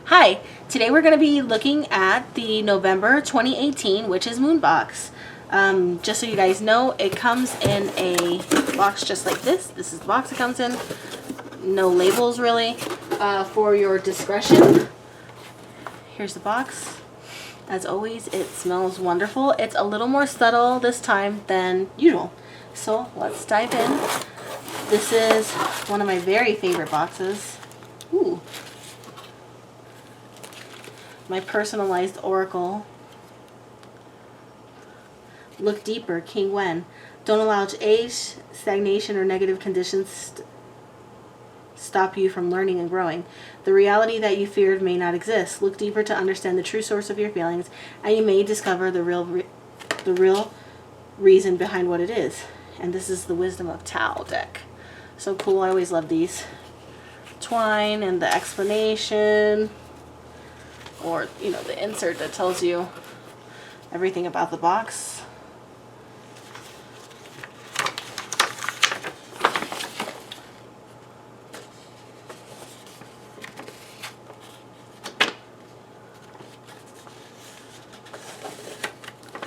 Hi, today we're going to be looking at the November 2018 Witch's Moon box. Just so you guys know, it comes in a box just like this. This is the box it comes in. No labels really, for your discretion. Here's the box. As always, it smells wonderful. It's a little more subtle this time than usual. So let's dive in. This is one of my very favorite boxes. Ooh. My personalized oracle. Look deeper, King Wen. Don't allow age, stagnation, or negative conditions stop you from learning and growing. The reality that you feared may not exist. Look deeper to understand the true source of your feelings, and you may discover the real reason behind what it is. And this is the Wisdom of Tao deck. So cool. I always love these. Twine and the explanation, or you know, the insert that tells you everything about the box.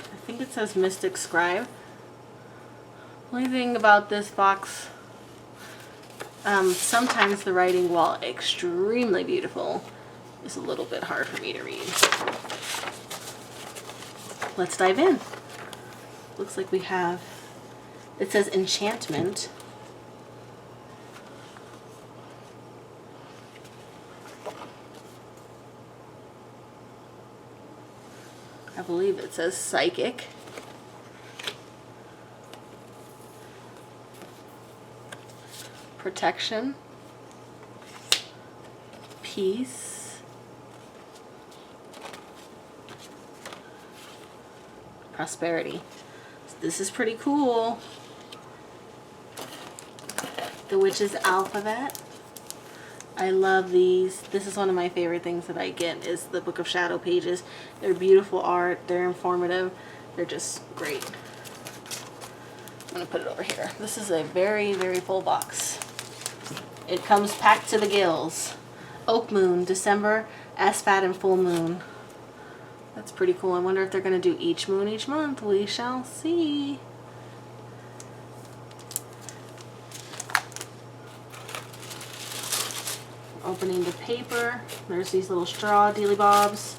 I think it says Mystic Scribe. Only thing about this box, sometimes the writing, while extremely beautiful, is a little bit hard for me to read. Let's dive in. Looks like we have, it says enchantment. I believe it says psychic. Protection. Peace. Prosperity. This is pretty cool. The Witch's Alphabet. I love these. This is one of my favorite things that I get, is the Book of Shadow pages. They're beautiful art. They're informative. They're just great. I'm going to put it over here. This is a very, very full box. It comes packed to the gills. Oak Moon, December, Asphat, and Full Moon. That's pretty cool. I wonder if they're going to do each moon each month. We shall see. Opening the paper. There's these little straw dealy bobs,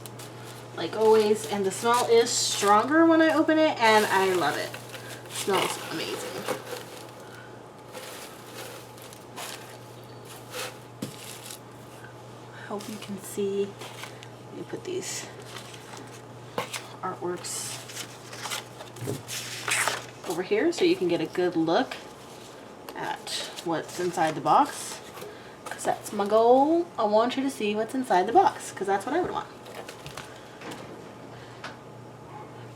like always. And the smell is stronger when I open it, and I love it. It smells amazing. I hope you can see. Let me put these artworks over here so you can get a good look at what's inside the box, because that's my goal. I want you to see what's inside the box, because that's what I would want.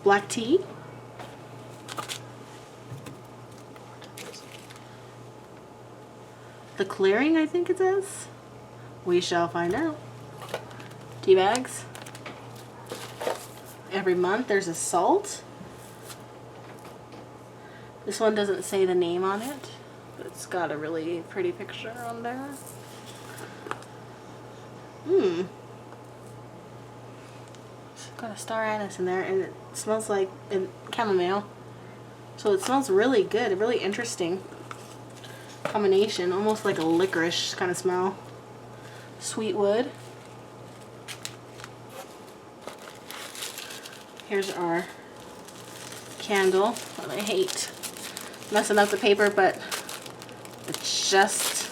Black tea. The clearing, I think it says. We shall find out. Tea bags. Every month there's a salt. This one doesn't say the name on it, but it's got a really pretty picture on there. It's got a star anise in there, and it smells like chamomile. So it smells really good, a really interesting combination, almost like a licorice kind of smell. Sweet wood. Here's our candle. And I hate messing up the paper, but it's just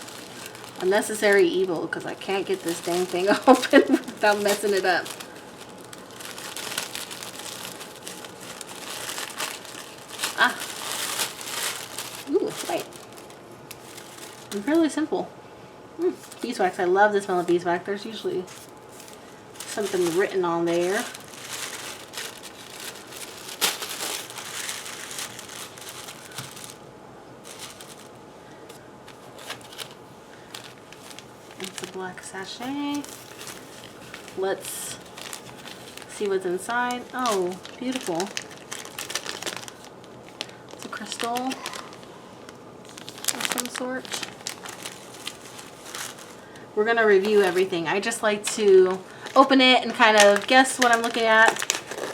a necessary evil, because I can't get this dang thing open without messing it up. Ah. Ooh, right. And fairly simple. Beeswax. I love the smell of beeswax. There's usually something written on there. It's a black sachet. Let's see what's inside. Oh, beautiful. It's a crystal of some sort. We're going to review everything. I just like to open it and kind of guess what I'm looking at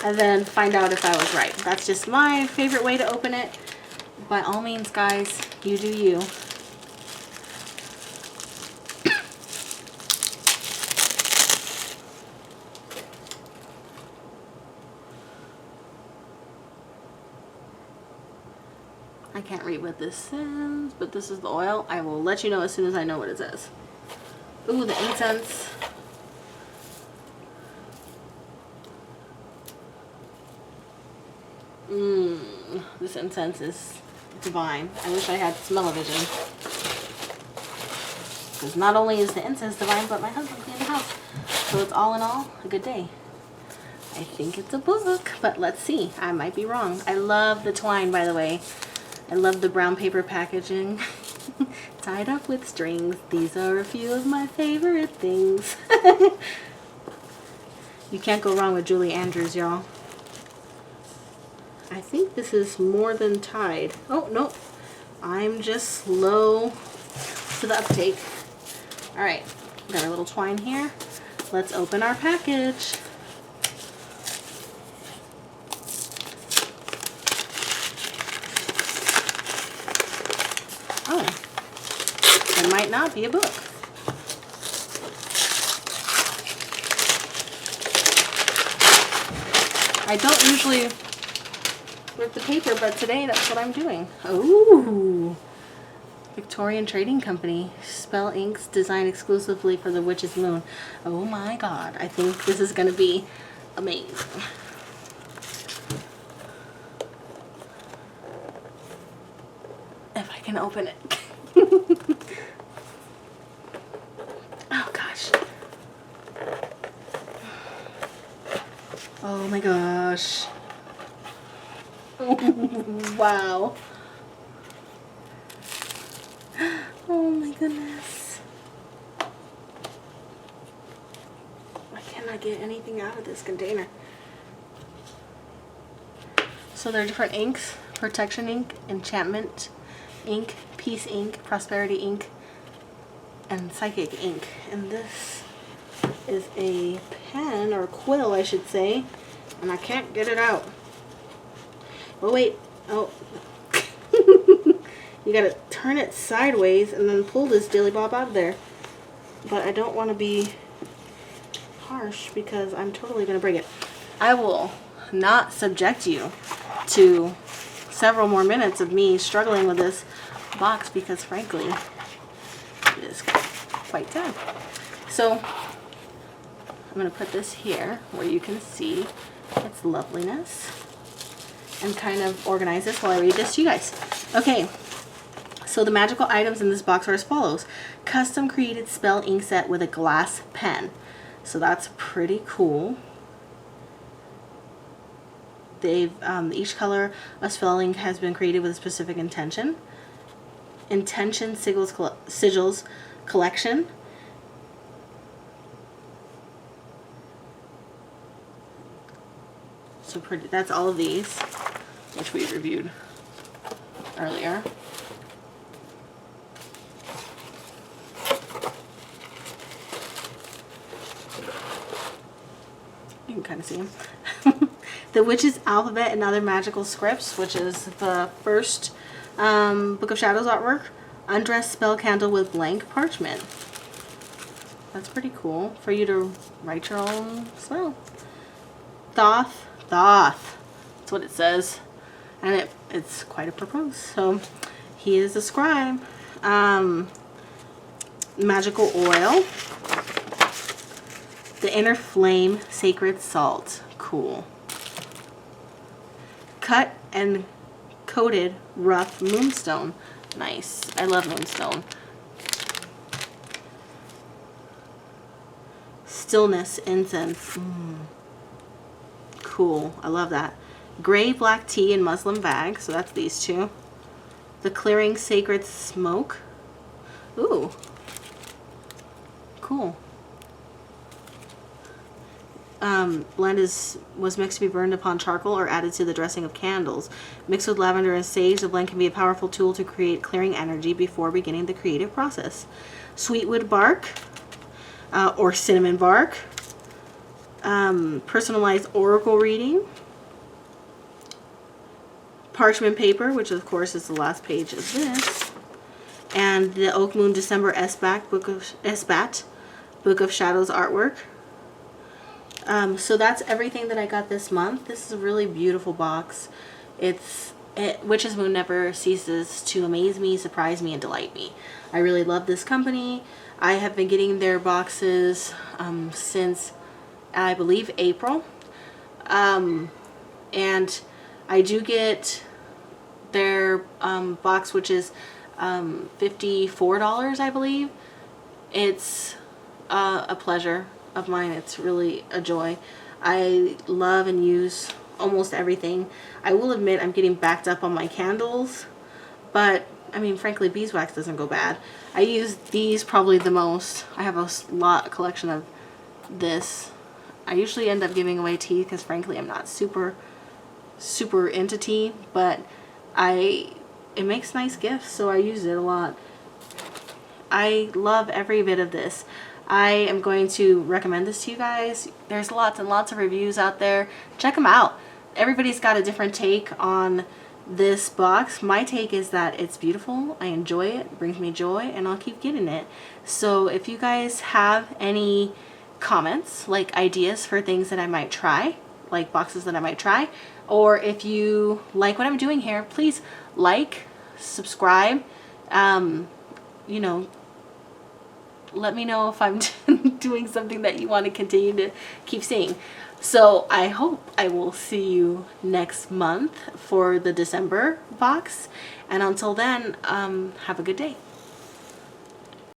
and then find out if I was right. That's just my favorite way to open it. By all means, guys, you do you. I can't read what this says, but this is the oil. I will let you know as soon as I know what it says. Ooh, the incense. This incense is divine. I wish I had smell-o-vision. Because not only is the incense divine, but my husband cleaned the house. So it's all in all a good day. I think it's a book, but let's see. I might be wrong. I love the twine, by the way. I love the brown paper packaging. Tied up with strings. These are a few of my favorite things. You can't go wrong with Julie Andrews, y'all. I think this is more than tied. Oh, no. I'm just slow to the uptake. All right. Got our little twine here. Let's open our package. Oh. It might not be a book. I don't usually rip the paper, but today that's what I'm doing. Ooh. Victorian Trading Company. Spell inks designed exclusively for the Witch's Moon. Oh my god. I think this is going to be amazing. If I can open it. Oh gosh. Oh my gosh. Wow. Oh my goodness. I cannot get anything out of this container. So there are different inks. Protection ink, enchantment ink, peace ink, prosperity ink, and psychic ink. And this is a pen, or quill I should say, and I can't get it out. Oh wait, oh. You gotta turn it sideways and then pull this dilly bob out of there. But I don't want to be harsh because I'm totally gonna break it. I will not subject you to several more minutes of me struggling with this box because frankly it is quite sad. So I'm gonna put this here where you can see its loveliness and kind of organize this while I read this to you guys. Okay, so the magical items in this box are as follows. Custom created spell ink set with a glass pen. So that's pretty cool. They've each color of spell ink has been created with a specific intention. Intention sigils collection. So pretty, that's all of these, which we reviewed earlier. You can kind of see them. The Witch's Alphabet and Other Magical Scripts, which is the first Book of Shadows artwork. Undressed spell candle with blank parchment. That's pretty cool for you to write your own spell. Thoth. That's what it says. And it's quite a propose. So he is a scribe. Magical oil. The Inner Flame Sacred Salt. Cool. Cut and coated rough moonstone. Nice. I love moonstone. Stillness incense. Cool. I love that. Gray black tea and muslin bag. So that's these two. The Clearing Sacred Smoke. Ooh. Cool. Blend was mixed to be burned upon charcoal or added to the dressing of candles. Mixed with lavender and sage, the blend can be a powerful tool to create clearing energy before beginning the creative process. Sweetwood bark or cinnamon bark. personalized oracle reading, parchment paper, which of course is the last page of this, and the Oak Moon December SBAT Book of Shadows artwork. So that's everything that I got this month. This is a really beautiful box. Witch's Moon never ceases to amaze me, surprise me, and delight me. I really love this company. I have been getting their boxes since, I believe, April. And I do get their box, which is $54, I believe. It's a pleasure of mine. It's really a joy. I love and use almost everything. I will admit I'm getting backed up on my candles, but I mean, frankly, beeswax doesn't go bad. I use these probably the most. I have a collection of this. I usually end up giving away tea because frankly I'm not super into tea, but it makes nice gifts, so I use it a lot. I love every bit of this. I am going to recommend this to you guys. There's lots and lots of reviews out there. Check them out. Everybody's got a different take on this box. My take is that it's beautiful. I enjoy it brings me joy, and I'll keep getting it. So if you guys have any comments, like ideas for things that I might try, like boxes that I might try, or if you like what I'm doing here, please like, subscribe, you know, let me know if I'm doing something that you want to continue to keep seeing. So I hope I will see you next month for the December box, and until then, have a good day.